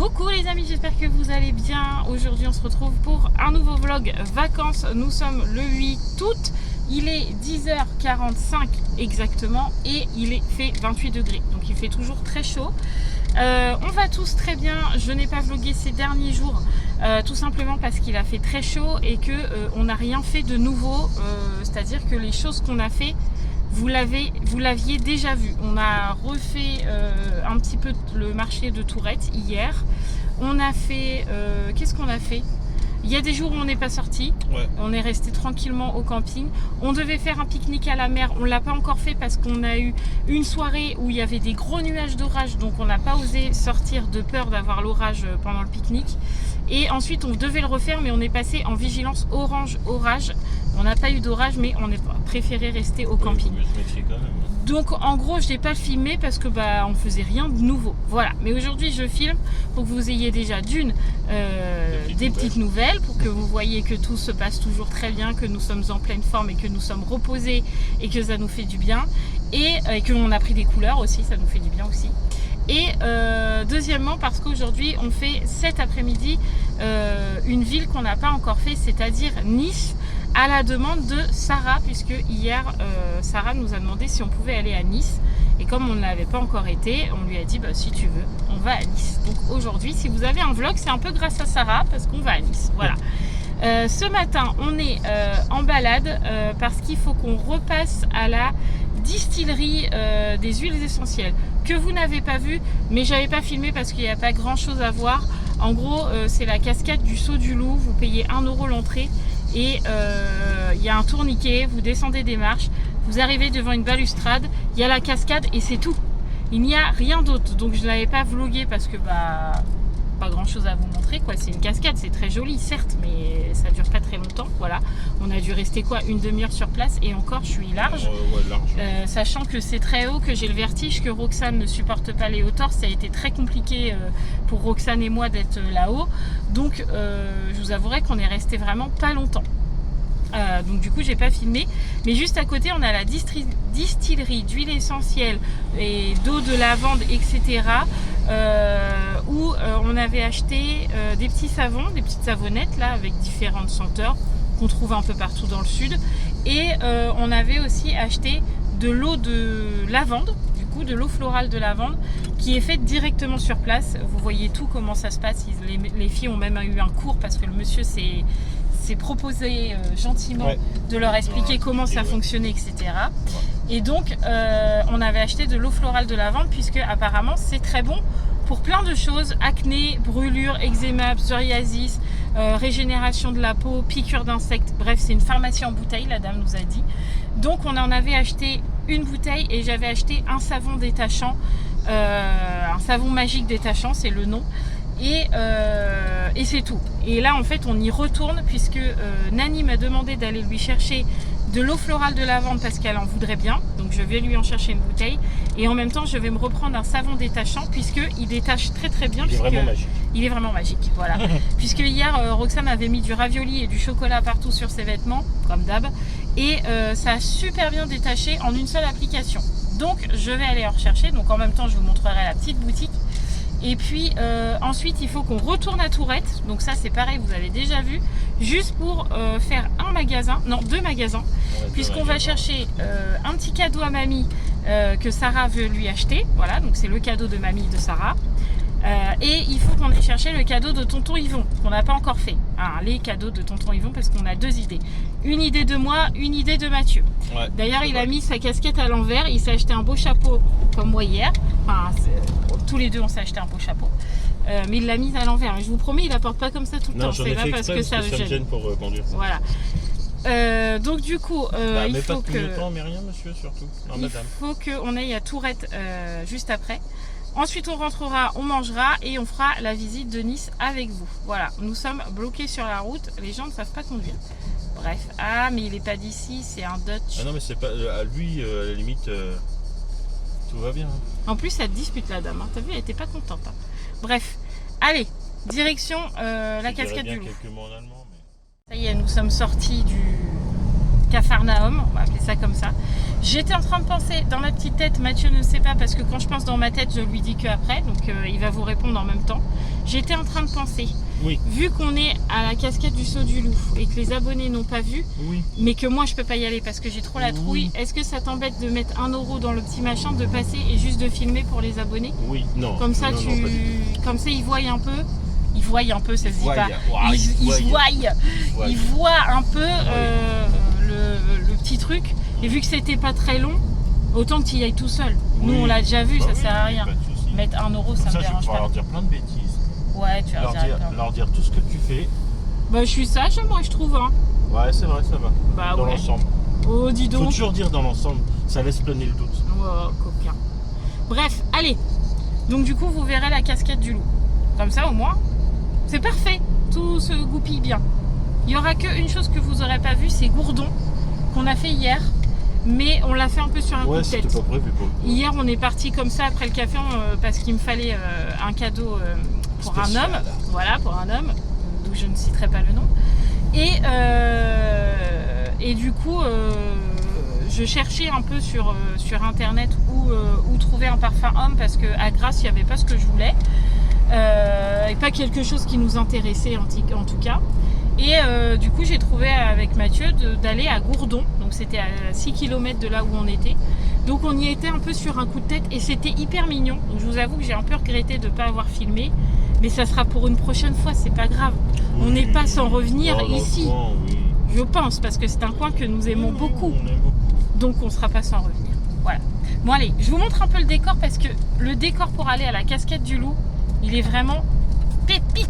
Coucou les amis, j'espère que vous allez bien. Aujourd'hui on se retrouve pour un nouveau vlog vacances. Nous sommes le 8 août, il est 10h45 exactement et il est fait 28 degrés. Donc il fait toujours très chaud. On va tous très bien. Je n'ai pas vlogué ces derniers jours tout simplement parce qu'il a fait très chaud et que on n'a rien fait de nouveau. C'est-à-dire que les choses qu'on a fait, vous l'aviez déjà vu. On a refait un petit peu le marché de Tourette hier. On a fait... qu'est-ce qu'on a fait? Il y a des jours où on n'est pas sorti. Ouais. On est resté tranquillement au camping. On devait faire un pique-nique à la mer. On ne l'a pas encore fait parce qu'on a eu une soirée où il y avait des gros nuages d'orage. Donc on n'a pas osé sortir de peur d'avoir l'orage pendant le pique-nique. Et ensuite on devait le refaire mais on est passé en vigilance orange orage. On n'a pas eu d'orage mais on a préféré rester au camping. Donc en gros je n'ai pas filmé parce que on faisait rien de nouveau. Voilà, mais aujourd'hui je filme pour que vous ayez déjà des petites nouvelles, pour que vous voyez que tout se passe toujours très bien, que nous sommes en pleine forme et que nous sommes reposés et que ça nous fait du bien. Et que l'on a pris des couleurs aussi, ça nous fait du bien aussi. Et deuxièmement parce qu'aujourd'hui on fait cet après-midi une ville qu'on n'a pas encore fait, c'est-à-dire Nice, à la demande de Sarah, puisque hier Sarah nous a demandé si on pouvait aller à Nice et comme on ne l'avait pas encore été, on lui a dit si tu veux on va à Nice. Donc aujourd'hui si vous avez un vlog, c'est un peu grâce à Sarah parce qu'on va à Nice. Voilà. Ce matin on est en balade parce qu'il faut qu'on repasse à la distillerie des huiles essentielles que vous n'avez pas vu mais j'avais pas filmé parce qu'il n'y a pas grand chose à voir. En gros c'est la cascade du Saut du Loup, vous payez 1 € l'entrée et il y a un tourniquet, vous descendez des marches, vous arrivez devant une balustrade, il y a la cascade et c'est tout. Il n'y a rien d'autre, donc je ne l'avais pas vlogué parce que pas grand chose à vous montrer quoi. C'est une cascade, c'est très joli certes mais ça dure pas très longtemps. Voilà, on a dû rester une demi-heure sur place et encore je suis large, sachant que c'est très haut, que j'ai le vertige, que Roxane ne supporte pas les hauteurs. Ça a été très compliqué pour Roxane et moi d'être là-haut, donc je vous avouerai qu'on est resté vraiment pas longtemps. Donc du coup j'ai pas filmé, mais juste à côté on a la distillerie d'huile essentielle et d'eau de lavande etc, où on avait acheté des petits savons, des petites savonnettes là avec différentes senteurs qu'on trouve un peu partout dans le sud, et on avait aussi acheté de l'eau de lavande, du coup de l'eau florale de lavande qui est faite directement sur place. Vous voyez tout comment ça se passe. Les filles ont même eu un cours parce que le monsieur s'est proposé gentiment de leur expliquer comment ça fonctionnait etc. Et donc on avait acheté de l'eau florale de lavande puisque apparemment c'est très bon pour plein de choses: acné, brûlure, eczéma, psoriasis, régénération de la peau, piqûres d'insectes. Bref, c'est une pharmacie en bouteille, la dame nous a dit. Donc on en avait acheté une bouteille et j'avais acheté un savon détachant, un savon magique détachant, c'est le nom. Et c'est tout. Et là en fait on y retourne puisque Nani m'a demandé d'aller lui chercher de l'eau florale de lavande parce qu'elle en voudrait bien. Donc je vais lui en chercher une bouteille et en même temps je vais me reprendre un savon détachant puisqu'il détache très très bien. Il est vraiment magique, voilà. Puisque hier Roxane avait mis du ravioli et du chocolat partout sur ses vêtements comme d'hab et ça a super bien détaché en une seule application. Donc je vais aller en rechercher. Donc en même temps je vous montrerai la petite boutique. Et puis ensuite il faut qu'on retourne à Tourette, donc ça c'est pareil, vous avez déjà vu, juste pour faire deux magasins, puisqu'on va chercher un petit cadeau à mamie que Sarah veut lui acheter. Voilà, donc c'est le cadeau de mamie de Sarah. Et il faut qu'on aille chercher le cadeau de tonton Yvon, qu'on n'a pas encore fait. Les cadeaux de tonton Yvon, parce qu'on a 2 idées. Une idée de moi, une idée de Mathieu. Ouais, d'ailleurs, il a mis sa casquette à l'envers. Il s'est acheté un beau chapeau, comme moi hier. Tous les deux, on s'est acheté un beau chapeau. Mais il l'a mis à l'envers. Je vous promets, il la porte pas comme ça tout le temps. C'est pas parce que ça me gêne pour conduire. Voilà. Donc du coup, il faut que... temps, mais rien, monsieur, surtout. Non, il faut qu'on aille à Tourette juste après. Ensuite on rentrera, on mangera et on fera la visite de Nice avec vous. Voilà, nous sommes bloqués sur la route, les gens ne savent pas conduire. Bref, mais il n'est pas d'ici, c'est un Dutch. Ah non mais c'est pas, à lui à la limite, tout va bien. En plus elle dispute la dame, t'as vu, elle était pas contente. Bref, allez, direction la cascade du Loup. Quelques mots en allemand, mais... Ça y est, nous sommes sortis du Capharnaüm, on va appeler ça comme ça. J'étais en train de penser dans ma petite tête, Mathieu ne sait pas parce que quand je pense dans ma tête, je lui dis que après, donc il va vous répondre en même temps. j'étais en train de penser, Oui. vu qu'on est à la cascade du Saut du Loup et que les abonnés n'ont pas vu, Oui. mais que moi je peux pas y aller parce que j'ai trop la trouille, est-ce que ça t'embête de mettre 1 euro dans le petit machin, de passer et juste de filmer pour les abonnés? Oui, non. Comme ça, non, non, pas du tout. comme ça ils voient un peu. Ils voient un peu, ça se dit pas. Wow, Ils voient un peu le petit truc. Et vu que c'était pas très long, autant que tu y ailles tout seul. Nous, on l'a déjà vu, ça sert à rien. Mettre 1 euro, ça me dérange je vais pouvoir pas. leur dire plein de bêtises. Ouais, tu vas leur dire tout ce que tu fais. Bah, je suis sage, moi, je trouve. Hein. Ouais, c'est vrai, ça va. Bah, dans ouais. l'ensemble. Oh, dis donc. Faut toujours dire dans l'ensemble, ça laisse planer le doute. Oh, coquin. Bref, allez. Donc, du coup, vous verrez la cascade du Loup. Comme ça, au moins, c'est parfait. Tout se goupille bien. Il y aura qu'une chose que vous n'aurez pas vue, c'est Gourdon, qu'on a fait hier. Mais on l'a fait un peu sur un coup de tête. Pas prévu pour le coup. Hier, on est parti comme ça après le café parce qu'il me fallait un cadeau pour spécial. Un homme. Voilà, pour un homme, d'où je ne citerai pas le nom. Et du coup, je cherchais un peu sur internet où trouver un parfum homme parce qu'à Grasse, il n'y avait pas ce que je voulais. Et pas quelque chose qui nous intéressait en tout cas. Et du coup, j'ai trouvé avec Mathieu d'aller à Gourdon. Donc, c'était à 6 km de là où on était. Donc, on y était un peu sur un coup de tête et c'était hyper mignon. Donc, je vous avoue que j'ai un peu regretté de ne pas avoir filmé. Mais ça sera pour une prochaine fois, c'est pas grave. Oui. On n'est pas sans revenir ici. Coin, oui. Je pense, parce que c'est un coin que nous aimons beaucoup. On aime beaucoup. Donc, on ne sera pas sans revenir. Voilà. Bon, allez, je vous montre un peu le décor parce que le décor pour aller à la cascade du Loup, il est vraiment pépite.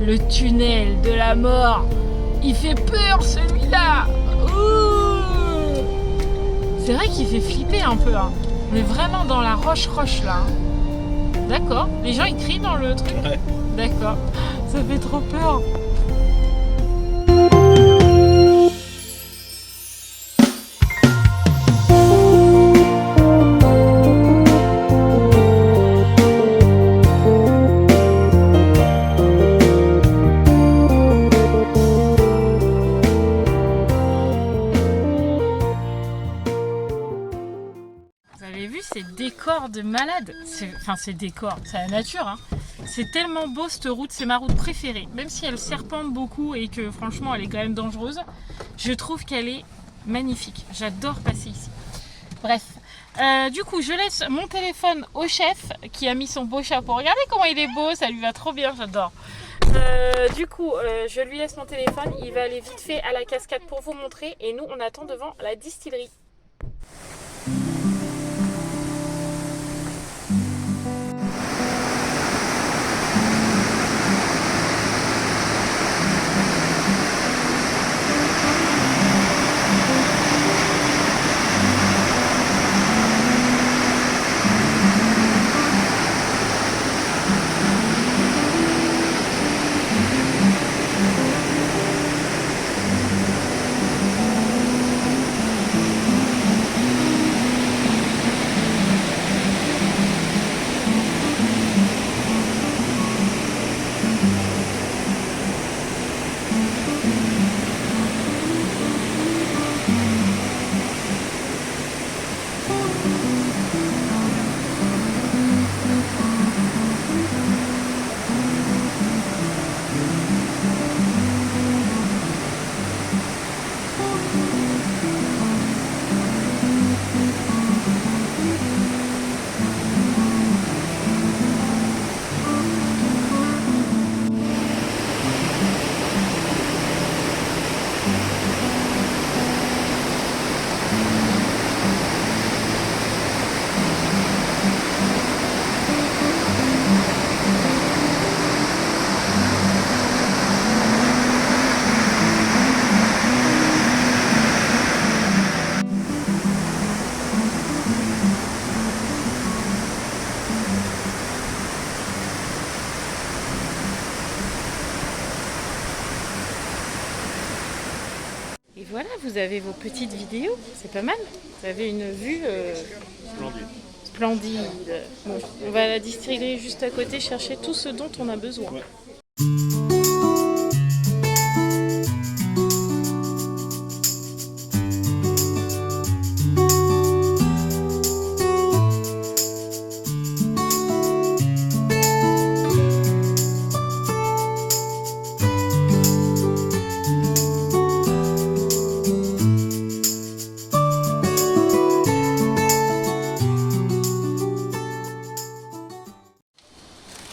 Le tunnel de la mort, il fait peur celui-là. C'est vrai qu'il fait flipper un peu. Hein. On est vraiment dans la roche là. Hein. D'accord. Les gens ils crient dans le truc. Ouais. D'accord. Ça fait trop peur. Ces décors de malade, ces décors, c'est la nature, hein. C'est tellement beau cette route, c'est ma route préférée, même si elle serpente beaucoup et que franchement elle est quand même dangereuse, je trouve qu'elle est magnifique, j'adore passer ici. Bref, du coup je laisse mon téléphone au chef qui a mis son beau chapeau, regardez comment il est beau, ça lui va trop bien, j'adore. Du coup je lui laisse mon téléphone, il va aller vite fait à la cascade pour vous montrer et nous on attend devant la distillerie. voilà, vous avez vos petites vidéos, c'est pas mal. Vous avez une vue Splendide. splendide. Bon, on va à la distillerie juste à côté chercher tout ce dont on a besoin. Ouais.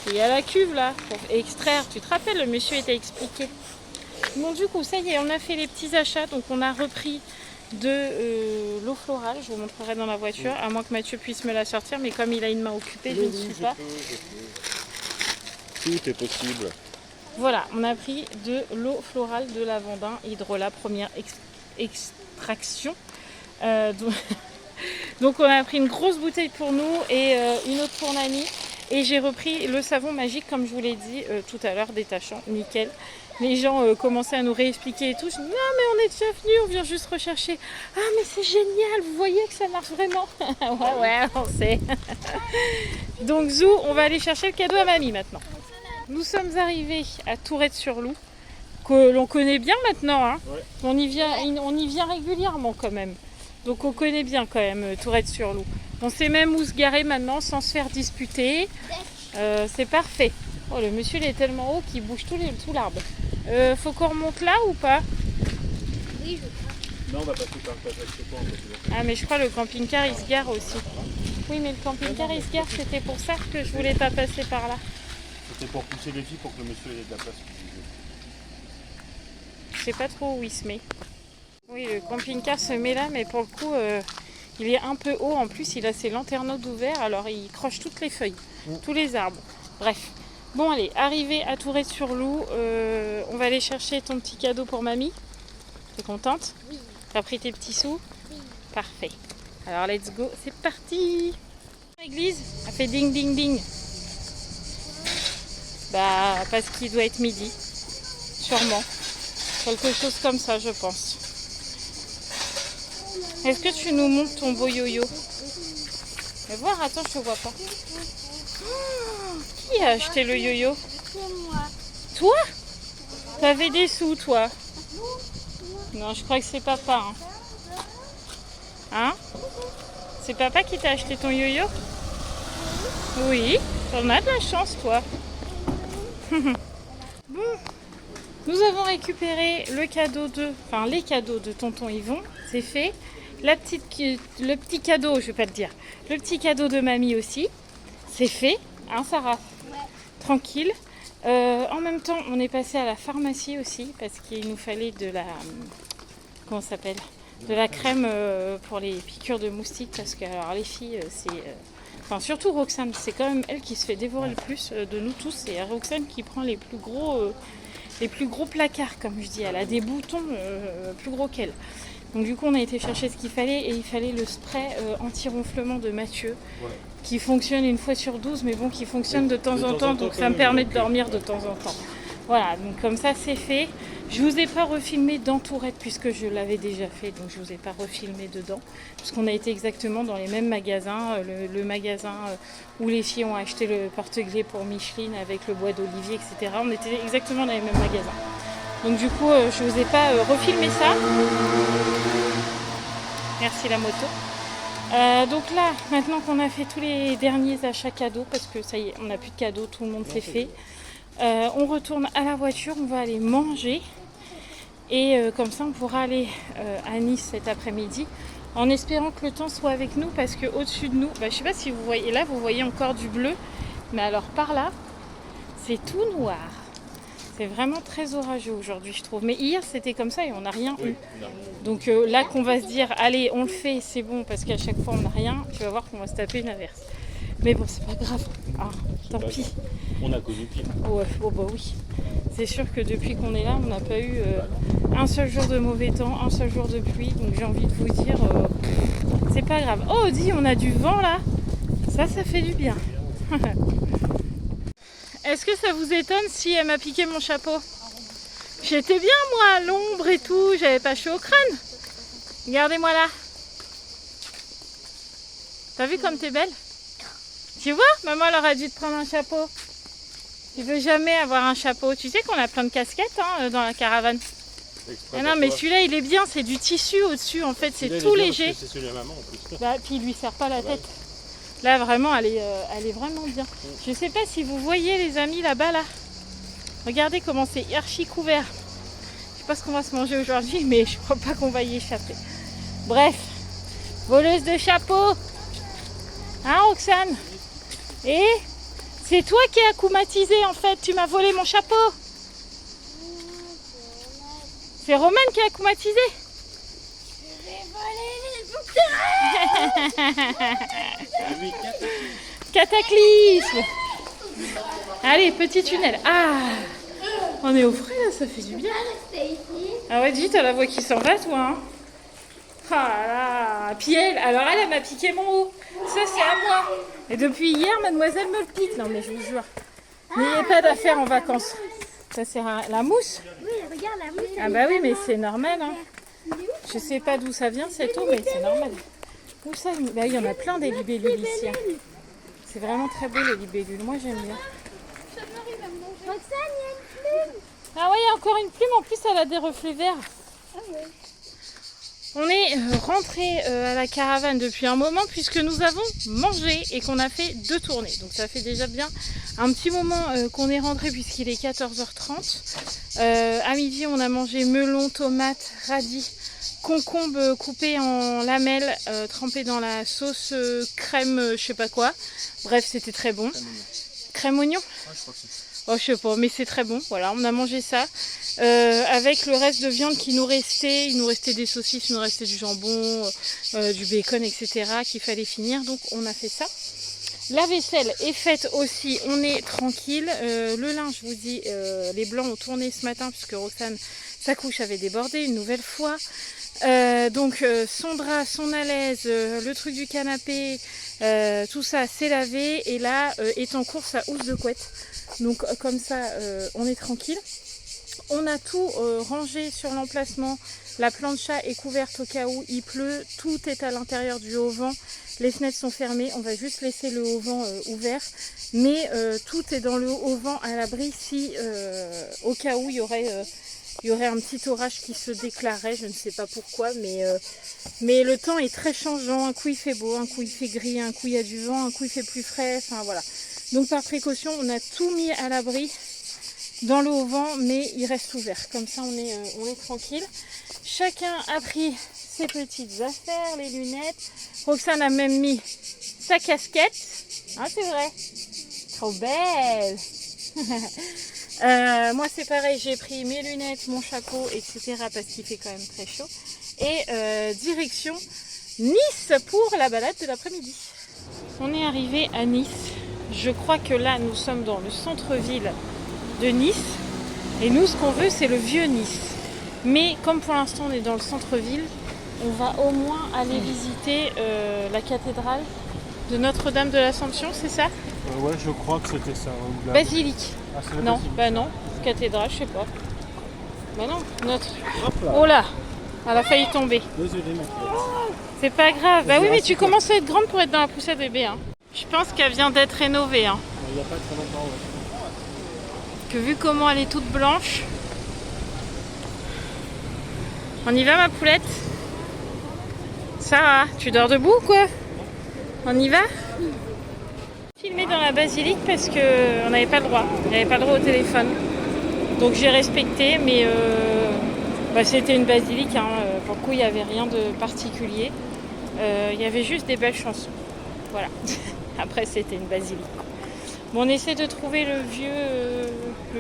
Il y a la cuve là pour extraire. Tu te rappelles, le monsieur t'a expliqué. Bon, du coup, ça y est, on a fait les petits achats. Donc, on a repris de l'eau florale. Je vous montrerai dans la voiture, à moins que Mathieu puisse me la sortir. Mais comme il a une main occupée, je ne suis pas. Tout est possible. Voilà, on a pris de l'eau florale de lavandin hydrolat, première extraction. Donc, on a pris une grosse bouteille pour nous et une autre pour Nani. Et j'ai repris le savon magique, comme je vous l'ai dit tout à l'heure, détachant, nickel. Les gens commençaient à nous réexpliquer et tout. Je dis, non, mais on est déjà venus, on vient juste rechercher. Ah, mais c'est génial, vous voyez que ça marche vraiment. Ouais, on sait. Donc, Zou, on va aller chercher le cadeau à mamie maintenant. Nous sommes arrivés à Tourette-sur-Loup, que l'on connaît bien maintenant. Hein. Ouais. On y vient régulièrement quand même. Donc, on connaît bien quand même Tourette-sur-Loup. On sait même où se garer maintenant sans se faire disputer. C'est parfait. Oh, le monsieur il est tellement haut qu'il bouge tout l'arbre. Faut qu'on remonte là ou pas? Oui, je crois. Non, on va passer par le passage chez toi en fait. Ah, mais je crois le camping-car il se gare aussi. Oui, mais le camping-car il se gare, c'était pour ça que je voulais pas passer par là. C'était pour pousser les filles pour que le monsieur ait de la place. Je sais pas trop où il se met. Oui, le camping-car se met là, mais pour le coup, il est un peu haut. En plus, il a ses lanterneaux d'ouvert, alors il croche toutes les feuilles, tous les arbres. Bref. Bon, allez, arrivé à Tourette-sur-Loup, on va aller chercher ton petit cadeau pour mamie. T'es contente? Oui. T'as pris tes petits sous? Oui. Parfait. Alors, let's go, c'est parti! L'église a fait ding ding ding. Bah, parce qu'il doit être midi. Sûrement. Quelque chose comme ça, je pense. Est-ce que tu nous montres ton beau yo-yo? Mais voir, attends, je te vois pas. Oh, qui a acheté le yo-yo? C'est moi. Toi? T'avais des sous, toi? Non, je crois que c'est papa. Hein? C'est papa qui t'a acheté ton yo-yo? Oui, t'en as de la chance, toi. Bon, nous avons récupéré les cadeaux de tonton Yvon, c'est fait. Le petit cadeau, je vais pas le dire, le petit cadeau de mamie aussi, c'est fait, hein Sarah? Ouais. Tranquille. En même temps, on est passé à la pharmacie aussi parce qu'il nous fallait de la, comment ça s'appelle, de la crème pour les piqûres de moustiques parce que alors les filles, enfin surtout Roxane, c'est quand même elle qui se fait dévorer le plus de nous tous. C'est Roxane qui prend les plus gros placards, comme je dis. Elle a des boutons plus gros qu'elle. Donc du coup on a été chercher ce qu'il fallait et il fallait le spray anti-ronflement de Mathieu qui fonctionne une fois sur 12 mais bon qui fonctionne de temps en temps donc ça me permet de dormir de temps en temps. Voilà, donc comme ça c'est fait. Je vous ai pas refilmé dans Tourette puisque je l'avais déjà fait, donc je vous ai pas refilmé dedans puisqu'on a été exactement dans les mêmes magasins, le magasin où les filles ont acheté le porte-clés pour Micheline avec le bois d'olivier, etc. On était exactement dans les mêmes magasins. Donc du coup, je vous ai pas refilmé ça. Merci la moto. Donc là, maintenant qu'on a fait tous les derniers achats cadeaux, parce que ça y est, on n'a plus de cadeaux, tout le monde s'est fait. On retourne à la voiture, on va aller manger. Et comme ça, on pourra aller à Nice cet après-midi. En espérant que le temps soit avec nous, parce qu'au-dessus de nous, je ne sais pas si vous voyez, là vous voyez encore du bleu. Mais alors par là, c'est tout noir. C'est vraiment très orageux aujourd'hui, je trouve. Mais hier, c'était comme ça et on n'a rien eu. Donc là qu'on va se dire, allez, on le fait, c'est bon, parce qu'à chaque fois, on n'a rien. Tu vas voir qu'on va se taper une averse. Mais bon, c'est pas grave. Ah, tant pis. On a connu pire. Ouais, oh bah oui. C'est sûr que depuis qu'on est là, on n'a pas eu un seul jour de mauvais temps, un seul jour de pluie. Donc j'ai envie de vous dire, c'est pas grave. Oh, dis, on a du vent là. Ça fait du bien. Est-ce que ça vous étonne si elle m'a piqué mon chapeau? J'étais bien moi à l'ombre et tout, j'avais pas chaud au crâne. Regardez-moi là. T'as vu comme t'es belle? Tu vois, maman elle aurait dû te prendre un chapeau. Tu veux jamais avoir un chapeau. Tu sais qu'on a plein de casquettes hein, dans la caravane. Ah non mais celui-là il est bien, c'est du tissu au-dessus en fait, c'est tout léger. C'est celui à maman en plus. Bah, puis il lui serre pas la tête. Là vraiment elle est vraiment bien. Je sais pas si vous voyez les amis là-bas là. Regardez comment c'est archi couvert. Je sais pas ce qu'on va se manger aujourd'hui mais je crois pas qu'on va y échapper. Bref, voleuse de chapeau. Hein Roxane? Et c'est toi qui es akumatisé en fait, tu m'as volé mon chapeau. C'est Romaine qui est akumatisée. Je vais voler les bouquins. Cataclysme. Allez, petit tunnel. Ah, on est au frais là, ça fait du bien. C'est ici. Ah ouais, dis, t'as la voix qui s'en va toi. Hein. Ah là. Puis elle m'a piqué mon haut. Ça c'est à moi. Et depuis hier, mademoiselle me le pique. Non mais je vous jure. N'ayez pas d'affaires en vacances. Ça c'est la mousse. Oui, regarde la mousse. Ah bah oui, mais c'est normal. Hein. Je sais pas d'où ça vient cette eau, mais c'est normal. Où ça? Bah, il y en a plein des libellules ici. Hein. C'est vraiment très beau les libellules. Moi j'aime bien. Roxane, il y a une plume. Ah ouais, il y a encore une plume. En plus, elle a des reflets verts. Ah ouais. On est rentré à la caravane depuis un moment puisque nous avons mangé et qu'on a fait 2 tournées. Donc ça fait déjà bien un petit moment qu'on est rentré puisqu'il est 14h30. À midi, on a mangé melon, tomates, radis, concombre coupé en lamelles, trempé dans la sauce crème, je sais pas quoi. Bref, c'était très bon. Crème oignon? Ah, je crois que c'est. Oh, je sais pas, mais c'est très bon. Voilà, on a mangé ça. Avec le reste de viande qui nous restait. Il nous restait des saucisses, il nous restait du jambon, du bacon, etc. qu'il fallait finir. Donc, on a fait ça. La vaisselle est faite aussi. On est tranquille. Le linge, je vous dis, les blancs ont tourné ce matin puisque Roxane, sa couche avait débordé une nouvelle fois. Donc, son drap, son alaise, le truc du canapé, tout ça, c'est lavé. Et là, est en cours sa housse de couette. Donc comme ça, on est tranquille. On a tout rangé sur l'emplacement. La plancha est couverte au cas où il pleut. Tout est à l'intérieur du haut-vent. Les fenêtres sont fermées. On va juste laisser le haut-vent ouvert. Mais tout est dans le haut-vent à l'abri si au cas où il y aurait un petit orage qui se déclarait. Je ne sais pas pourquoi. Mais le temps est très changeant. Un coup il fait beau, un coup il fait gris, un coup il y a du vent, un coup il fait plus frais. Enfin voilà. Donc par précaution, on a tout mis à l'abri dans le haut-vent, mais il reste ouvert. Comme ça, on est tranquille. Chacun a pris ses petites affaires, les lunettes. Roxane a même mis sa casquette. Ah, c'est vrai. Trop belle. Moi, c'est pareil. J'ai pris mes lunettes, mon chapeau, etc. parce qu'il fait quand même très chaud. Et direction Nice pour la balade de l'après-midi. On est arrivé à Nice. Je crois que là, nous sommes dans le centre-ville de Nice. Et nous, ce qu'on veut, c'est le vieux Nice. Mais comme pour l'instant, on est dans le centre-ville, on va au moins aller visiter la cathédrale de Notre-Dame de l'Assomption, c'est ça? Ouais, je crois que c'était ça. Basilique. Ah, c'est la Non, basilique. bah non. Cathédrale, je sais pas. Bah non, notre... Hop là. Oh là, elle a failli tomber. Désolé, ma fillette. C'est pas grave. Bah oui, mais tu Rassure-toi. commences à être grande pour être dans la poussette bébé. Hein. Je pense qu'elle vient d'être rénovée. Hein. Il n'y a pas très longtemps, ouais. Que vu comment elle est toute blanche. On y va ma poulette? Ça va? Tu dors debout ou quoi? On y va? Filmer dans la basilique parce qu'on n'avait pas le droit. On n'avait pas le droit au téléphone. Donc j'ai respecté, mais c'était une basilique. Hein. Pour le coup, il n'y avait rien de particulier. Il y avait juste des belles chansons. Voilà. Après, c'était une basilique. Bon, on essaie de trouver le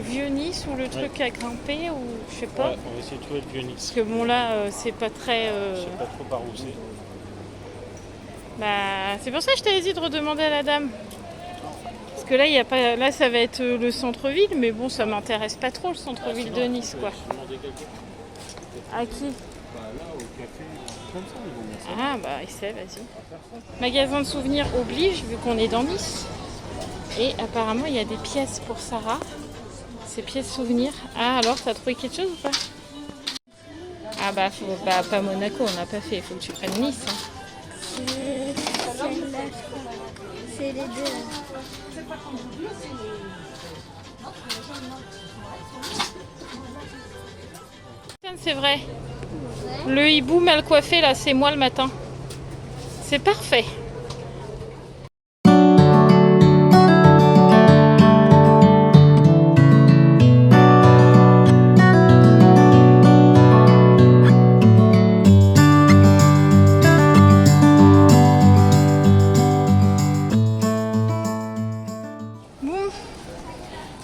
vieux Nice ou le truc à grimper ou je sais pas. Ouais, on va essayer de trouver le vieux Nice. Parce que bon là, c'est pas très... Je sais pas trop par où c'est. Bah, c'est pour ça que je t'avais dit de redemander à la dame. Parce que là, y a pas... là ça va être le centre-ville, mais bon, ça m'intéresse pas trop le centre-ville de Nice, quoi. Je vais demander quelqu'un. À qui? Bah là, au café, comme ça, ils vont mettre ça. Ah bah, il sait, vas-y. Magasin de souvenirs oblige, vu qu'on est dans Nice. Et apparemment, il y a des pièces pour Sarah. Ces pièces souvenirs. Ah, alors, t'as trouvé quelque chose ou pas? Ah bah, pas Monaco, on n'a pas fait. Il faut que tu prennes Nice. Hein. Celle-là, je crois. C'est les deux. C'est vrai. Le hibou mal coiffé, là, c'est moi le matin. C'est parfait.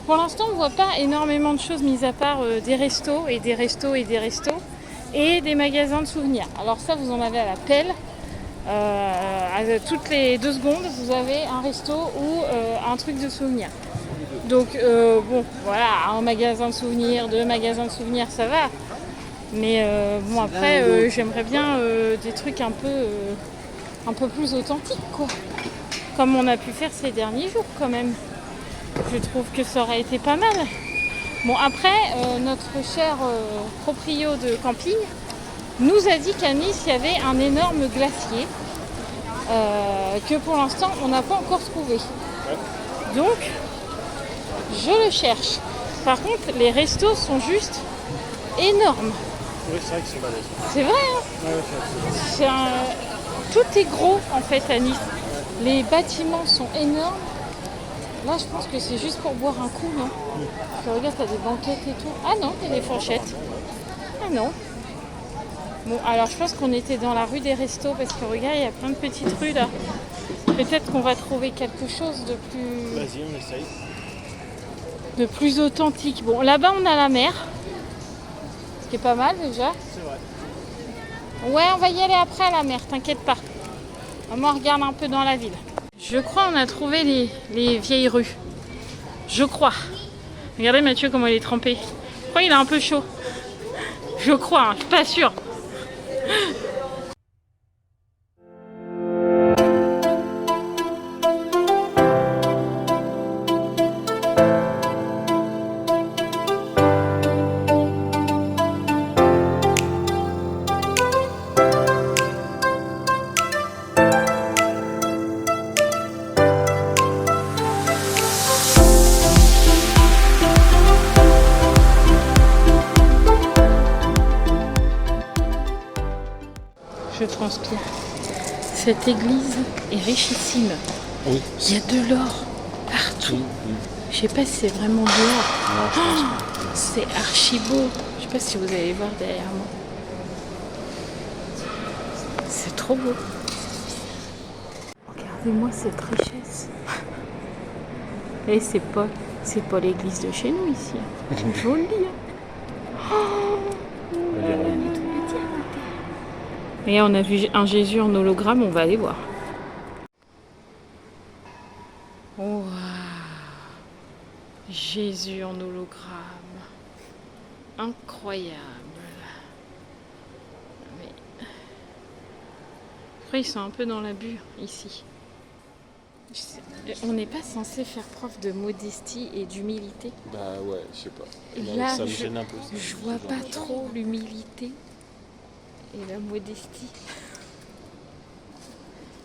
Pour l'instant, on ne voit pas énormément de choses mis à part des restos et des restos et des restos et des magasins de souvenirs. Alors ça, vous en avez à la pelle. Toutes les 2 secondes, vous avez un resto ou un truc de souvenirs. Donc bon, voilà, un magasin de souvenirs, 2 magasins de souvenirs, ça va. Mais bon, après, j'aimerais bien des trucs un peu plus authentiques, quoi. Comme on a pu faire ces derniers jours, quand même. Je trouve que ça aurait été pas mal. Bon, après, notre cher proprio de camping nous a dit qu'à Nice, il y avait un énorme glacier que pour l'instant, on n'a pas encore trouvé. Donc, je le cherche. Par contre, les restos sont juste énormes. Oui, c'est vrai que c'est balèze. C'est vrai, hein? Ouais, Tout est gros, en fait, à Nice. Les bâtiments sont énormes. Là, je pense que c'est juste pour boire un coup, non? Regarde, t'as des banquettes et tout. Ah non, il y a des fourchettes. Ah non. Bon, alors je pense qu'on était dans la rue des restos parce que regarde, il y a plein de petites rues là. Peut-être qu'on va trouver quelque chose de plus... Vas-y, on essaye. De plus authentique. Bon, là-bas, on a la mer. Ce qui est pas mal déjà. C'est vrai. Ouais, on va y aller après à la mer, t'inquiète pas. Moi, on regarde un peu dans la ville. Je crois qu'on a trouvé les vieilles rues. Je crois. Regardez Mathieu comment il est trempé. Je crois qu'il est un peu chaud. Je crois, hein, je suis pas sûre. Je transpire. Cette église est richissime. Oui. Il y a de l'or partout. Je sais pas si c'est vraiment de l'or. Oh, c'est archi beau. Je sais pas si vous allez voir derrière moi. C'est trop beau. Regardez-moi cette richesse. Et c'est pas l'église de chez nous ici. C'est joli. Et on a vu un Jésus en hologramme, on va aller voir. Wow. Jésus en hologramme. Incroyable. Mais... Après, ils sont un peu dans la bulle ici. On n'est pas censé faire preuve de modestie et d'humilité. Bah ouais, je sais pas. Là, ça me gêne un peu. Je vois pas trop l'humilité et la modestie.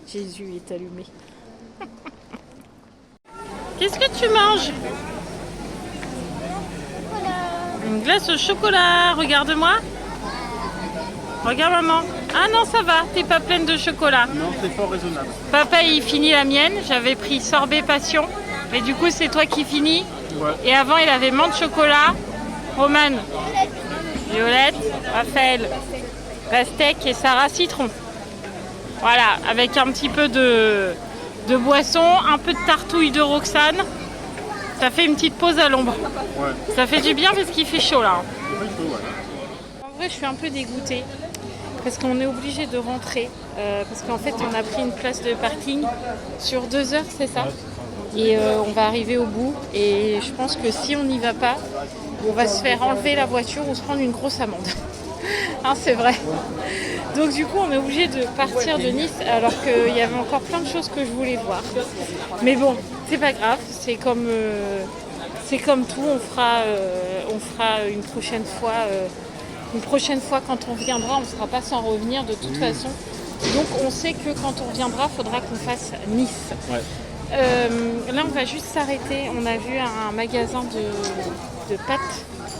Jésus est allumé. Qu'est-ce que tu manges? Une glace au chocolat. Regarde-moi. Regarde maman. Ah non, ça va, t'es pas pleine de chocolat. Non, c'est fort raisonnable. Papa, il finit la mienne. J'avais pris sorbet passion. Mais du coup, c'est toi qui finis. Ouais. Et avant, il avait menthe chocolat. Romane, Violette, Raphaël, pastèque et Sarah citron. Voilà, avec un petit peu de boisson, un peu de tartouille de Roxane. Ça fait une petite pause à l'ombre. Ouais. Ça fait du bien parce qu'il fait chaud là. C'est pas chaud, ouais. En vrai, je suis un peu dégoûtée parce qu'on est obligé de rentrer. Parce qu'en fait, on a pris une place de parking sur 2 heures, c'est ça? Et on va arriver au bout. Et je pense que si on n'y va pas, on va se faire enlever la voiture ou se prendre une grosse amende. Hein, c'est vrai. Donc du coup, on est obligé de partir de Nice alors qu'il y avait encore plein de choses que je voulais voir. Mais bon, c'est pas grave. C'est c'est comme tout, on fera une prochaine fois. Une prochaine fois quand on viendra, on ne sera pas sans revenir de toute façon. Donc on sait que quand on reviendra, il faudra qu'on fasse Nice. Ouais. Là on va juste s'arrêter. On a vu un magasin de pâtes.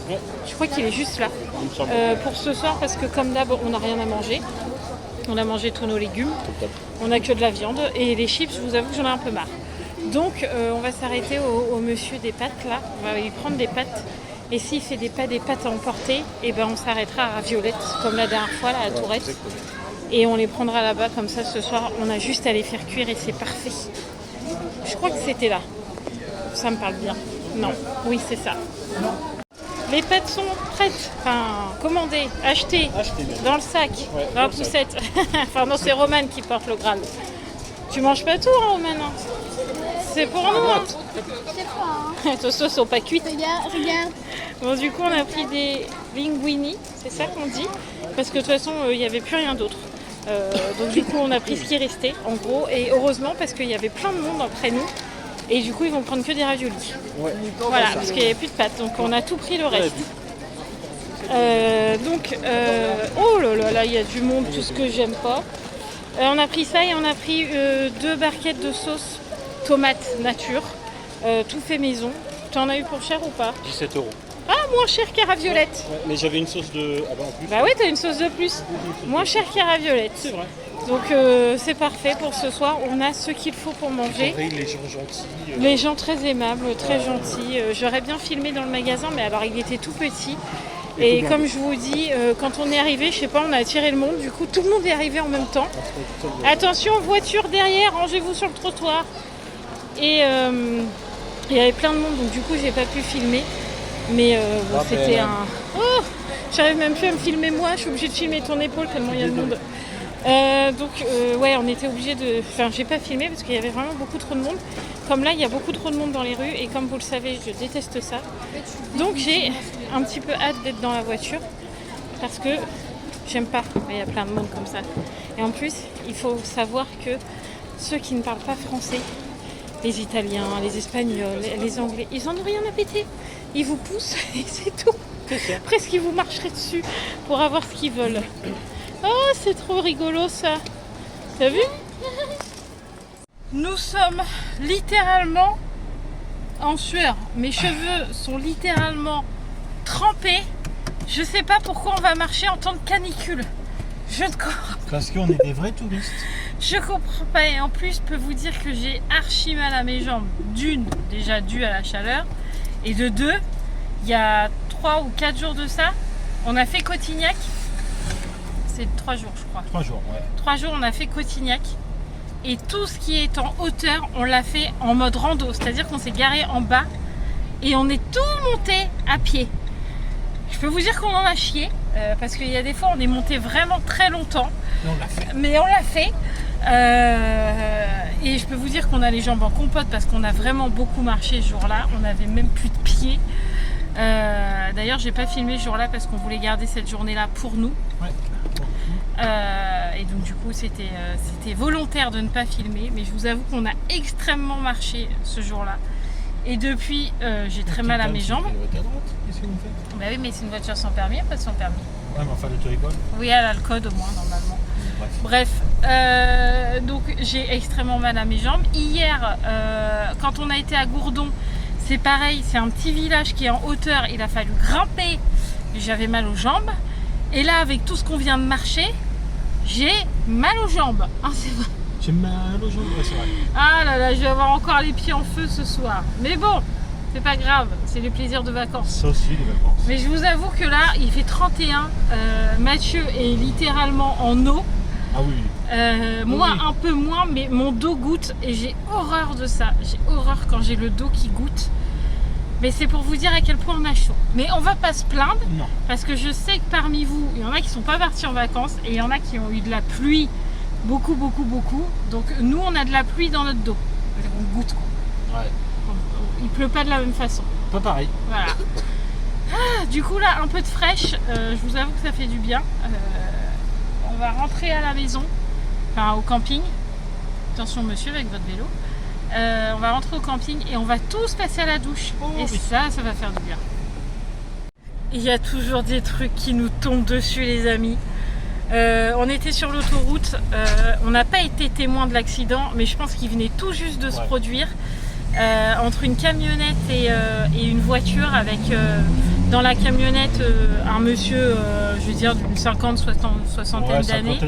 Ouais. Je crois qu'il est juste là. Il me semble. Pour ce soir parce que comme d'hab on n'a rien à manger. On a mangé tous nos légumes. Top. On n'a que de la viande. Et les chips, je vous avoue que j'en ai un peu marre. Donc on va s'arrêter au monsieur des pâtes là. On va lui prendre des pâtes. Et s'il fait des pâtes à emporter, et ben on s'arrêtera à Violette, comme la dernière fois là, à Tourette. Exactement. Et on les prendra là-bas, comme ça ce soir, on a juste à les faire cuire et c'est parfait. Je crois que c'était là. Ça me parle bien. Non, oui c'est ça. Les pâtes sont prêtes, enfin commandées, achetées, dans le sac, Ouais, dans la dans le poussette. Enfin non, c'est Romane qui porte le Graal. Tu manges pas tout, hein, Romane, hein. C'est pour nous, hein. Je sais pas. Hein. Tes sauces sont pas cuites. Regarde. Bon, du coup, on a pris des linguini, c'est ça qu'on dit, parce que de toute façon, il n'y avait plus rien d'autre. Donc du coup, on a pris ce qui restait, en gros, et heureusement parce qu'il y avait plein de monde après nous, et du coup, ils vont prendre que des raviolis. Ouais. Voilà, parce qu'il n'y avait plus de pâtes, donc on a tout pris le reste. Oh là là, il y a du monde, tout ce que j'aime pas. On a pris ça et on a pris 2 barquettes de sauce tomate nature, tout fait maison. Tu en as eu pour cher ou pas? 17 €. Ah, moins cher qu'à Raviolette. Ouais, mais j'avais une sauce de. Ah bah en plus. Bah oui, t'as une sauce de plus. Moins cher qu'à Raviolette. C'est vrai. Donc c'est parfait pour ce soir. On a ce qu'il faut pour manger. Pareil, les gens gentils. Les gens très aimables, très gentils. J'aurais bien filmé dans le magasin, mais alors il était tout petit. Et comme je vous dis, quand on est arrivé, je sais pas, on a attiré le monde. Du coup, tout le monde est arrivé en même temps. Attention, voiture derrière, rangez-vous sur le trottoir. Et il y avait plein de monde, donc du coup, j'ai pas pu filmer. Mais bon, c'était un... Oh, j'arrive même plus à me filmer moi, je suis obligée de filmer ton épaule tellement il y a de monde. Ouais, on était obligé de... Enfin, j'ai pas filmé parce qu'il y avait vraiment beaucoup trop de monde. Comme là, il y a beaucoup trop de monde dans les rues et comme vous le savez, je déteste ça. Donc j'ai un petit peu hâte d'être dans la voiture parce que j'aime pas, il y a plein de monde comme ça. Et en plus, il faut savoir que ceux qui ne parlent pas français, les Italiens, les Espagnols, les Anglais, ils en ont rien à péter. Ils vous poussent et c'est tout. Presque ils vous marcheraient dessus pour avoir ce qu'ils veulent. Oh, c'est trop rigolo ça. T'as vu? Nous sommes littéralement en sueur. Mes cheveux sont littéralement trempés. Je sais pas pourquoi on va marcher en temps de canicule. Je ne comprends pas. Parce qu'on est des vrais touristes. Je comprends pas. Et en plus, je peux vous dire que j'ai archi mal à mes jambes. D'une, déjà dû à la chaleur. Et de deux, il y a 3 ou 4 jours de ça, on a fait Cotignac. C'est 3 jours, je crois. 3 jours, ouais. 3 jours, on a fait Cotignac. Et tout ce qui est en hauteur, on l'a fait en mode rando. C'est-à-dire qu'on s'est garé en bas et on est tout monté à pied. Je peux vous dire qu'on en a chié. Parce qu'il y a des fois, on est monté vraiment très longtemps. Mais on l'a fait. Et je peux vous dire qu'on a les jambes en compote parce qu'on a vraiment beaucoup marché ce jour-là. On n'avait même plus de pieds. D'ailleurs, j'ai pas filmé ce jour-là parce qu'on voulait garder cette journée-là pour nous. Ouais. Et donc du coup, c'était volontaire de ne pas filmer. Mais je vous avoue qu'on a extrêmement marché ce jour-là. Et depuis, j'ai très mal à mes jambes. Qu'est-ce que vous faites? Bah oui, mais c'est une voiture sans permis, pas sans permis. Ouais, mais enfin, le téléphone. Oui, elle a le code au moins, normalement. Bref, donc j'ai extrêmement mal à mes jambes. Hier, quand on a été à Gourdon, c'est pareil, c'est un petit village qui est en hauteur, il a fallu grimper, j'avais mal aux jambes. Et là, avec tout ce qu'on vient de marcher, j'ai mal aux jambes. Hein, c'est vrai. J'ai mal aux jambes, ouais, c'est vrai. Ah là là, je vais avoir encore les pieds en feu ce soir. Mais bon, c'est pas grave, c'est le plaisir de vacances. Ça aussi, les vacances. Mais je vous avoue que là, il fait 31. Mathieu est littéralement en eau. Ah oui. Moi, Oui. un peu moins, mais mon dos goûte et j'ai horreur de ça. J'ai horreur quand j'ai le dos qui goûte. Mais c'est pour vous dire à quel point on a chaud. Mais on va pas se plaindre Non. parce que je sais que parmi vous, il y en a qui sont pas partis en vacances et il y en a qui ont eu de la pluie. Beaucoup, beaucoup, beaucoup. Donc nous, on a de la pluie dans notre dos. On goûte quoi. Ouais. Il pleut pas de la même façon. Pas pareil. Voilà. Ah, du coup là, un peu de fraîche. Je vous avoue que ça fait du bien. On va rentrer à la maison, enfin au camping. Attention monsieur avec votre vélo. On va rentrer au camping et on va tous passer à la douche. Et ça va faire du bien. Il y a toujours des trucs qui nous tombent dessus, les amis. On était sur l'autoroute, on n'a pas été témoin de l'accident, mais je pense qu'il venait tout juste de se produire entre une camionnette et une voiture avec dans la camionnette un monsieur, je veux dire d'une soixantaine d'années,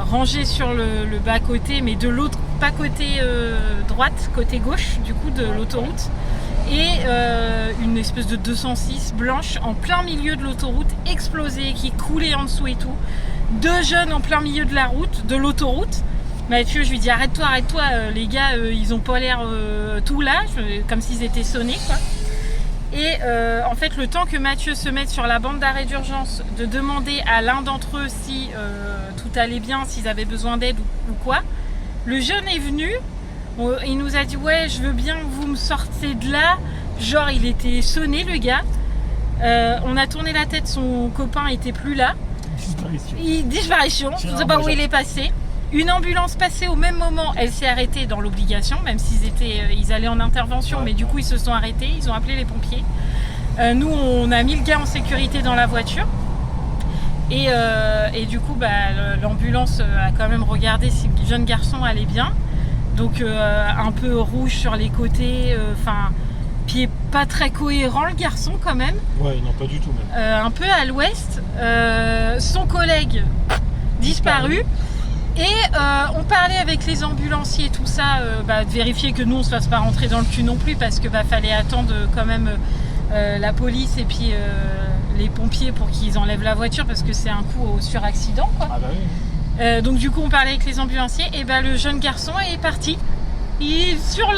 rangé sur le bas côté, mais de l'autre pas côté droite, côté gauche du coup de l'autoroute. Et une espèce de 206 blanche en plein milieu de l'autoroute, explosée, qui coulait en dessous et tout. Deux jeunes en plein milieu de la route, de l'autoroute. Mathieu, je lui dis arrête-toi, les gars, ils ont pas l'air tout là, comme s'ils étaient sonnés, quoi. Et en fait, le temps que Mathieu se mette sur la bande d'arrêt d'urgence, de demander à l'un d'entre eux si tout allait bien, s'ils avaient besoin d'aide ou quoi, le jeune est venu. Il nous a dit ouais, je veux bien que vous me sortez de là. Genre il était sonné le gars. On a tourné la tête, son copain était plus là. Disparition. Je ne sais pas où il est passé. Une ambulance passée au même moment, elle s'est arrêtée dans l'obligation, même ils allaient en intervention, mais du coup ils se sont arrêtés, ils ont appelé les pompiers. Nous on a mis le gars en sécurité dans la voiture. Et du coup l'ambulance a quand même regardé si le jeune garçon allait bien. Donc un peu rouge sur les côtés, pied pas très cohérent le garçon quand même. Ouais, non, pas du tout même. Un peu à l'ouest. Son collègue disparu. Et on parlait avec les ambulanciers et tout ça, de vérifier que nous on se fasse pas rentrer dans le cul non plus, parce que fallait attendre quand même la police et puis les pompiers pour qu'ils enlèvent la voiture, parce que c'est un coup au suraccident, quoi. Ah bah oui. Donc du coup on parlait avec les ambulanciers et le jeune garçon est parti. Sur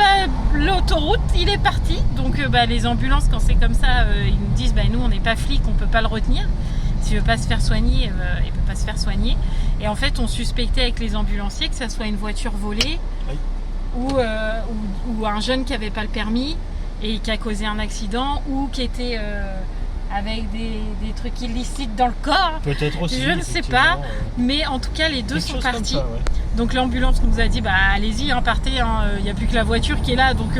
l'autoroute il est parti. Donc les ambulances quand c'est comme ça ils nous disent nous on n'est pas flics, on peut pas le retenir. S'il veut pas se faire soigner, il peut pas se faire soigner. Et en fait on suspectait avec les ambulanciers que ça soit une voiture volée, oui, ou un jeune qui avait pas le permis et qui a causé un accident, ou qui était avec des trucs illicites dans le corps. Peut-être aussi. Je ne sais pas, mais en tout cas les deux sont partis. Ça, ouais. Donc l'ambulance nous a dit allez-y, partez, il n'y a plus que la voiture qui est là, donc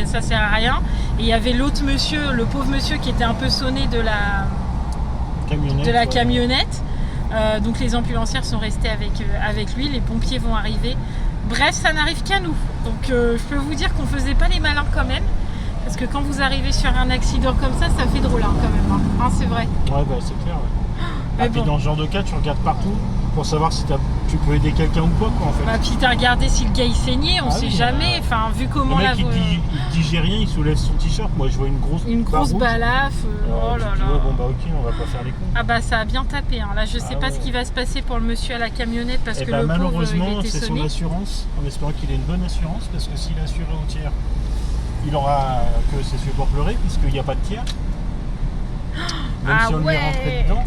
ça sert à rien. Et il y avait l'autre monsieur, le pauvre monsieur qui était un peu sonné de la camionnette. Donc les ambulancières sont restées avec lui, les pompiers vont arriver. Bref, ça n'arrive qu'à nous. Donc je peux vous dire qu'on faisait pas les malins quand même. Parce que quand vous arrivez sur un accident comme ça fait drôle quand même. Hein, c'est vrai. Ouais, c'est clair. Ouais. Puis dans ce genre de cas, tu regardes partout pour savoir si tu peux aider quelqu'un ou quoi, en fait. Puis t'as regardé si le gars il saignait, on sait jamais. Vu comment le mec, il dit j'ai rien, il soulève son t-shirt. Moi, je vois une grosse balafre. Oh là là. Ok, on va pas faire les cons. Ça a bien tapé. Hein. Là, je sais pas ce qui va se passer pour le monsieur à la camionnette, parce que le malheureusement, pauvre, il était c'est sonné. son assurance. En espérant qu'il ait une bonne assurance, parce que s'il est assuré au tiers, il aura que ses yeux pour pleurer, puisqu'il n'y a pas de tiers. Même si on lui est rentré dedans.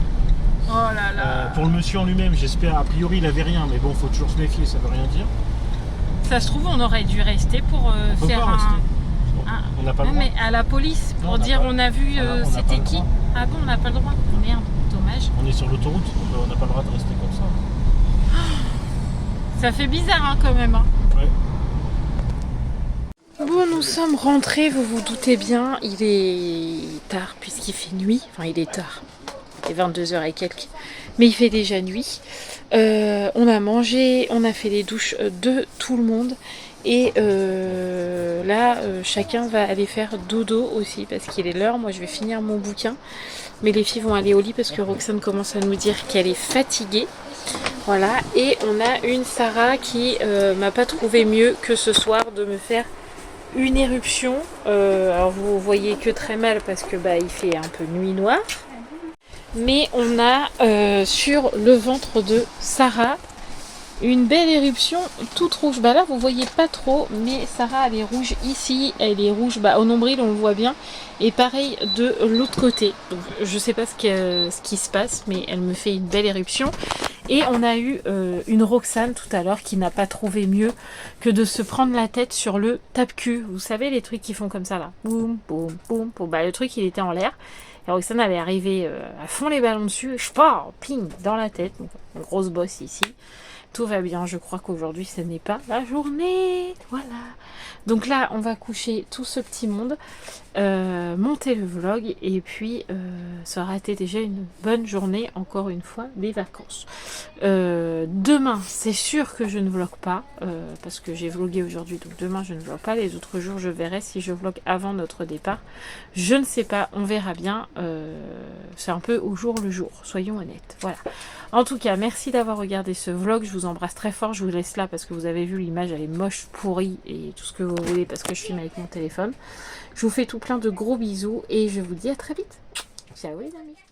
Oh là là. Pour le monsieur en lui-même, j'espère, a priori il avait rien, mais bon, faut toujours se méfier, ça veut rien dire. Ça se trouve, on aurait dû rester pour faire on n'a pas le droit. Mais à la police, pour dire on a vu c'était qui. Ah bon, on n'a pas le droit. Merde, dommage. On est sur l'autoroute, on n'a pas le droit de rester comme ça. Ça fait bizarre quand même. Ouais. Bon, nous sommes rentrés, vous vous doutez bien, il est tard puisqu'il fait nuit. Enfin, il est tard. Il est 22h et quelques. Mais il fait déjà nuit. On a mangé, on a fait les douches de tout le monde. Et là, chacun va aller faire dodo aussi parce qu'il est l'heure. Moi, je vais finir mon bouquin. Mais les filles vont aller au lit parce que Roxane commence à nous dire qu'elle est fatiguée. Voilà. Et on a une Sarah qui m'a pas trouvé mieux que ce soir de me faire une éruption. Alors vous voyez que très mal parce que il fait un peu nuit noire. Mais on a sur le ventre de Sarah une belle éruption toute rouge. Là vous voyez pas trop, mais Sarah elle est rouge ici, elle est rouge au nombril, on le voit bien. Et pareil de l'autre côté. Donc je sais pas ce qui se passe, mais elle me fait une belle éruption. Et on a eu une Roxane tout à l'heure qui n'a pas trouvé mieux que de se prendre la tête sur le tape-cul. Vous savez les trucs qui font comme ça là. Boum, boum, boum, boum. Le truc il était en l'air. Et Roxane elle est arrivée à fond les ballons dessus. Ping, dans la tête. Donc, une grosse bosse ici. tout va bien. Je crois qu'aujourd'hui ce n'est pas la journée. Voilà. Donc là on va coucher tout ce petit monde, monter le vlog et puis ça aura été déjà une bonne journée encore une fois des vacances. Demain c'est sûr que je ne vlog pas parce que j'ai vlogué aujourd'hui, donc demain je ne vlog pas. Les autres jours je verrai si je vlog avant notre départ. Je ne sais pas, on verra bien. C'est un peu au jour le jour, soyons honnêtes. Voilà. En tout cas, merci d'avoir regardé ce vlog. Je vous embrasse très fort. Je vous laisse là parce que vous avez vu l'image, elle est moche, pourrie et tout ce que vous voulez parce que je filme avec mon téléphone. Je vous fais tout plein de gros bisous et je vous dis à très vite. Ciao les amis.